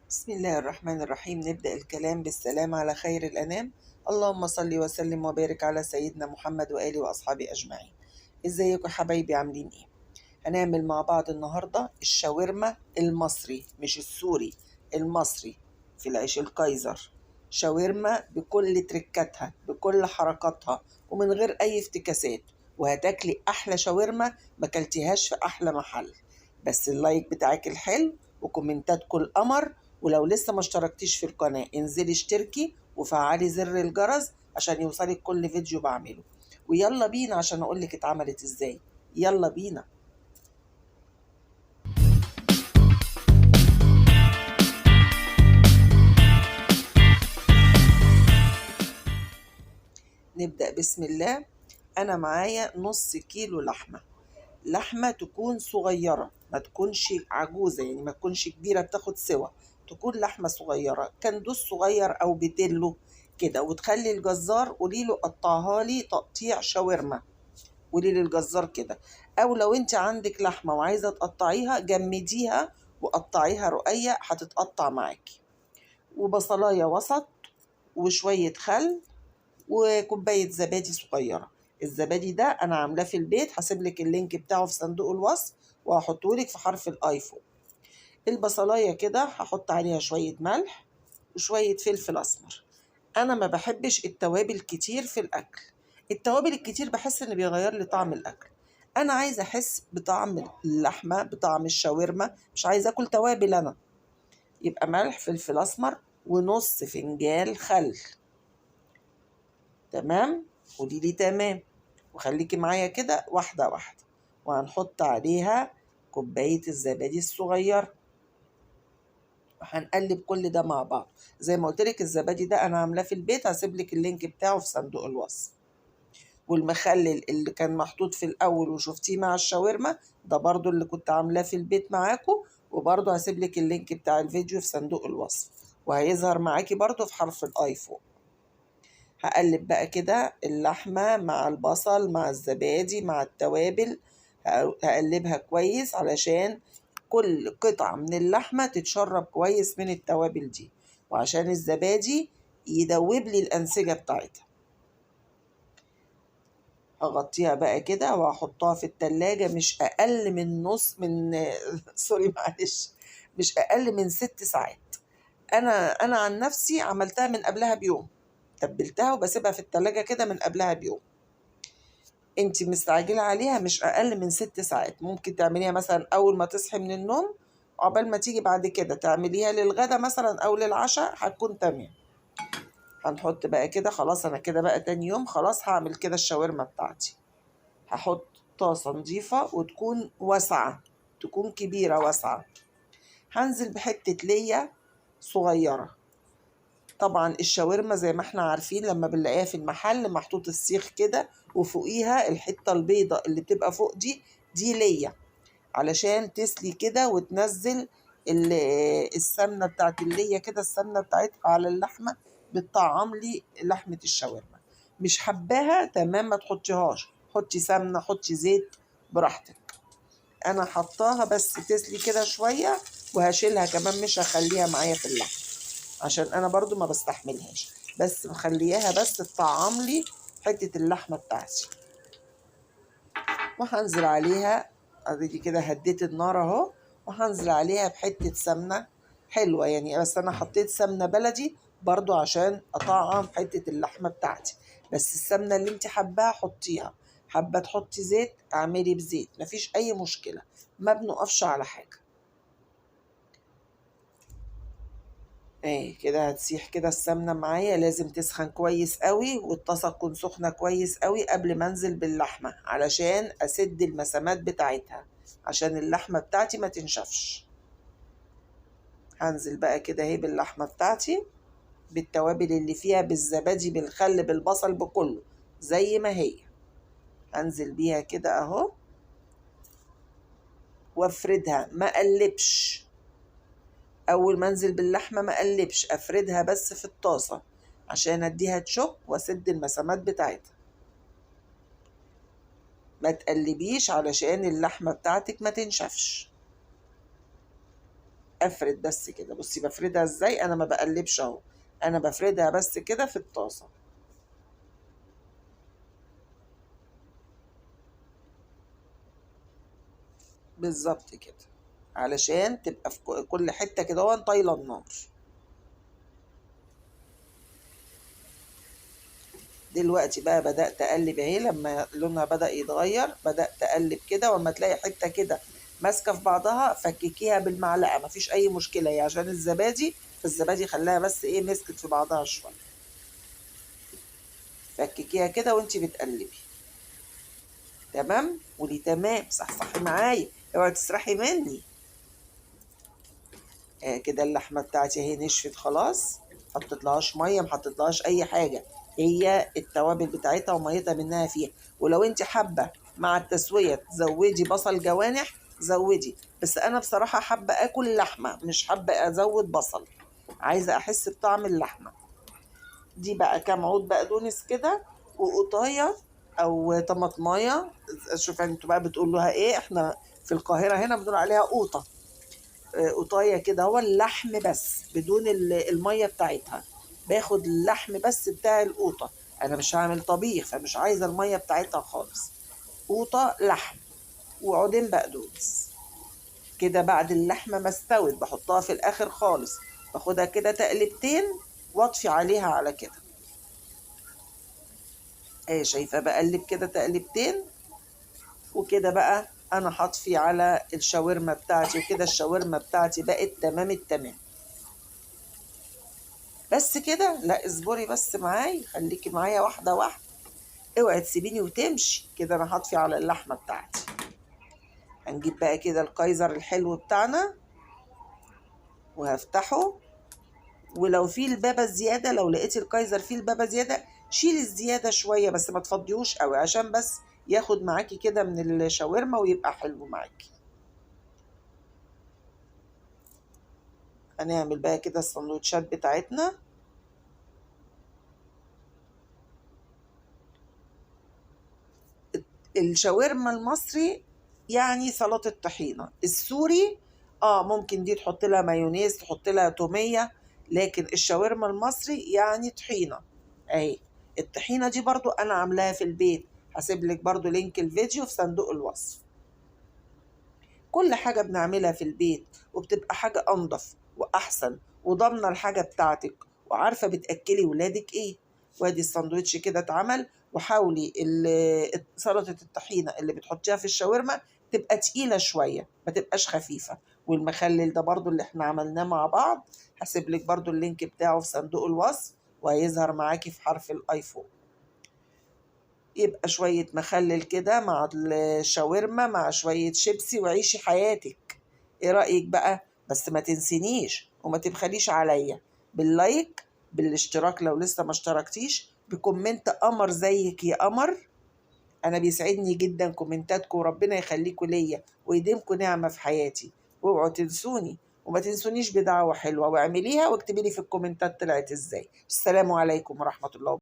بسم الله الرحمن الرحيم. نبدأ الكلام بالسلام على خير الأنام. اللهم صل وسلم وبارك على سيدنا محمد وآله وأصحابه أجمعين. ازيكم يا حبايبي، عاملين ايه؟ هنعمل مع بعض النهاردة الشاورما المصري، مش السوري، المصري، في العيش الكايزر. شاورما بكل تركاتها، بكل حركاتها، ومن غير أي افتكاسات، وهتاكلي أحلى شاورما ما كلتيهاش في أحلى محل. بس اللايك بتاعك الحلو وكومنتاتكم القمر، ولو لسه ما اشتركتيش في القناة انزلي اشتركي وفعلي زر الجرس عشان يوصلك كل فيديو بعمله. ويلا بينا عشان اقولك اتعملت ازاي. يلا بينا. نبدأ بسم الله. أنا معايا نص كيلو لحمة. لحمة تكون صغيرة، ما تكونش عجوزة، يعني ما تكونش كبيرة بتاخد سوا، تكون لحمة صغيرة، كندوس صغير أو بتلو كده. وتخلي الجزار قوليله قطعها لي تقطيع شاورما، قولي للجزار كده. أو لو أنت عندك لحمة وعايزة تقطعيها جمديها وقطعيها رقيق، هتتقطع معاكي. وبصلاية وسط، وشوية خل، وكوباية زبادي صغيرة. الزبادي ده أنا عاملاه في البيت، هسيبلك اللينك بتاعه في صندوق الوصف وهحطهولك في حرف الآيفون. البصلاية كده هحط عليها شوية ملح وشوية فلفل أسمر. أنا ما بحبش التوابل كتير في الأكل، التوابل الكتير بحس إن بيغير لي طعم الأكل. أنا عايزة أحس بطعم اللحمة، بطعم الشاورما، مش عايزة أكل توابل أنا. يبقى ملح، فلفل أسمر، ونص فنجان خل. تمام؟ قولي لي تمام. وخليكي معايا كده واحدة واحدة. وهنحط عليها كوباية الزبادي الصغير، وهنقلب كل ده مع بعض. زي ما قلت لك الزبادي ده انا عاملاه في البيت، هسيب لك اللينك بتاعه في صندوق الوصف. والمخلل اللي كان محطوط في الاول وشفتيه مع الشاورما ده برضو اللي كنت عاملاه في البيت معاكم، وبرضو هسيب لك اللينك بتاع الفيديو في صندوق الوصف، وهيظهر معاكي برضو في حرف الايفون. هقلب بقى كده اللحمة مع البصل مع الزبادي مع التوابل. هقلبها كويس علشان كل قطعة من اللحمة تتشرب كويس من التوابل دي، وعشان الزبادي يدوب لي الأنسجة بتاعتها. هغطيها بقى كده وهحطها في التلاجة مش أقل من نص من سوري معلش، مش أقل من 6 ساعات. أنا عن نفسي عملتها من قبلها بيوم، تبلتها وبسيبها في التلاجة كده من قبلها بيوم. انت مستعجلة عليها مش أقل من 6 ساعات. ممكن تعمليها مثلا أول ما تصحي من النوم، عقبال ما تيجي بعد كده تعمليها للغدا مثلا أو للعشاء، هتكون تمام. هنحط بقى كده خلاص. أنا كده بقى تاني يوم خلاص هعمل كده الشاورما بتاعتي. هحط طاسة نظيفة وتكون واسعة، تكون كبيرة واسعة. هنزل بحتة ليا صغيرة. طبعا الشاورما زي ما احنا عارفين لما بنلاقيها في المحل محطوط السيخ كده، وفوقيها الحتة البيضة اللي بتبقى فوق دي ليا، علشان تسلي كده وتنزل السمنة بتاعت الليا كده، السمنة بتاعتها على اللحمة بتطعم لي لحمة الشاورما. مش حباها تمام ما تحطيهاش، حطي سمنة حطي زيت براحتك. انا حطاها بس تسلي كده شوية، وهشيلها كمان مش هخليها معايا في اللحم عشان انا برضو ما بستحملهاش، بس مخلياها بس تطعم لي حتة اللحمة بتاعتي. وهنزل عليها، ادي كده هديت النار اهو، وهنزل عليها بحتة سمنة حلوة يعني، بس انا حطيت سمنة بلدي برضو عشان اطعم حتة اللحمة بتاعتي. بس السمنة اللي انت حباها حطيها، حابة تحطي زيت اعملي بزيت، مفيش اي مشكلة، ما بنقفش على حاجة. ايه كده هتسيح كده السمنة معايا. لازم تسخن كويس قوي والطاسة تكون سخنة كويس قوي قبل ما انزل باللحمة، علشان اسد المسامات بتاعتها عشان اللحمة بتاعتي ما تنشفش. هنزل بقى كده اهي باللحمة بتاعتي بالتوابل اللي فيها، بالزبادي بالخل بالبصل بكله زي ما هي. هنزل بيها كده اهو وافردها، ما اقلبش. اول ما انزل باللحمه ما اقلبش، افردها بس في الطاسه عشان اديها تشك واسد المسامات بتاعتها. ما تقلبيش علشان اللحمه بتاعتك ما تنشفش. افرد بس كده. بصي بفردها ازاي، انا ما بقلبش اهو، انا بفردها بس كده في الطاسة بالظبط كده، علشان تبقى في كل حتة كده هو طايلة النار. دلوقتي بقى بدأت أقلب اهي، لما لونها بدأ يتغير بدأت أقلب كده، وأما تلاقي حتة كده ماسكة في بعضها فككيها بالمعلقة، مفيش أي مشكلة، هي عشان الزبادي، فالزبادي خلاها بس إيه مسكت في بعضها شوية. فككيها كده وانتي بتقلبي. تمام، قولي تمام، صحصحي معايا، اوعي تسرحي مني. كده اللحمة بتاعتي اهي نشفت خلاص، محطتلهاش مية، محطتلهاش أي حاجة، هي التوابل بتاعتها وميتها منها فيها. ولو انت حابة مع التسوية تزودي بصل جوانح زودي، بس أنا بصراحة حابة آكل لحمة، مش حابة أزود بصل، عايزة أحس بطعم اللحمة. دي بقى كام عود بقدونس كده، وقطاية أو طماطماية، شوف انتوا بقى بتقولوها ايه، احنا في القاهرة هنا بنقول عليها قوطة. قطايه كده، هو اللحم بس بدون الميه بتاعتها، باخد اللحم بس بتاع القوطه، انا مش هعمل طبيخ فمش عايزه الميه بتاعتها خالص. قوطه لحم وعودين بقدونس كده. بعد اللحمه ما استوت بحطها في الاخر خالص، باخدها كده تقلبتين واطفي عليها على كده. ايه شايفه بقلب كده تقلبتين، وكده بقى انا هطفي على الشاورما بتاعتي، وكده الشاورما بتاعتي بقت تمام التمام. بس كده؟ لا اصبري بس معايا، خليكي معايا واحدة واحدة، اوعي تسيبيني وتمشي كده. انا هطفي على اللحمة بتاعتي، هنجيب بقى كده الكايزر الحلو بتاعنا وهفتحه، ولو في البابا زيادة، لو لقيتي الكايزر فيه البابا زيادة شيلي الزيادة شوية، بس ما تفضيهوش قوي عشان بس ياخد معاكي كده من الشاورما ويبقى حلو معاكي. هنعمل بقى كده السندوتشات بتاعتنا. الشاورما المصري يعني سلطة طحينة، السوري ممكن دي تحط لها مايونيز، تحط لها تومية، لكن الشاورما المصري يعني طحينة اهي. الطحينة دي برضو انا عاملاها في البيت، هسيب لك برضو لينك الفيديو في صندوق الوصف. كل حاجة بنعملها في البيت وبتبقى حاجة انضف واحسن، وضامنة الحاجة بتاعتك، وعارفة بتأكلي ولادك ايه. وادي الساندوتش كده اتعمل. وحاولي سلطة الطحينة اللي بتحطيها في الشاورما تبقى تقيلة شوية، ما تبقاش خفيفة. والمخلل ده برضو اللي احنا عملناه مع بعض، هسيب لك برضو اللينك بتاعه في صندوق الوصف، وهيظهر معاكي في حرف الايفون. يبقى شوية مخلل كده مع الشاورما مع شوية شيبسي، وعيشي حياتك. ايه رأيك بقى؟ بس ما تنسينيش وما تبخليش عليا باللايك، بالاشتراك لو لسه ما اشتركتيش، بكومنت قمر زيك يا قمر. انا بيسعدني جدا كومنتاتكم، وربنا يخليكم ليا ويديمكم نعمة في حياتي. واوعوا تنسوني، وما تنسونيش بدعوة حلوة، واعمليها واكتبي لي في الكومنتات طلعت ازاي. السلام عليكم ورحمة الله وبركاته.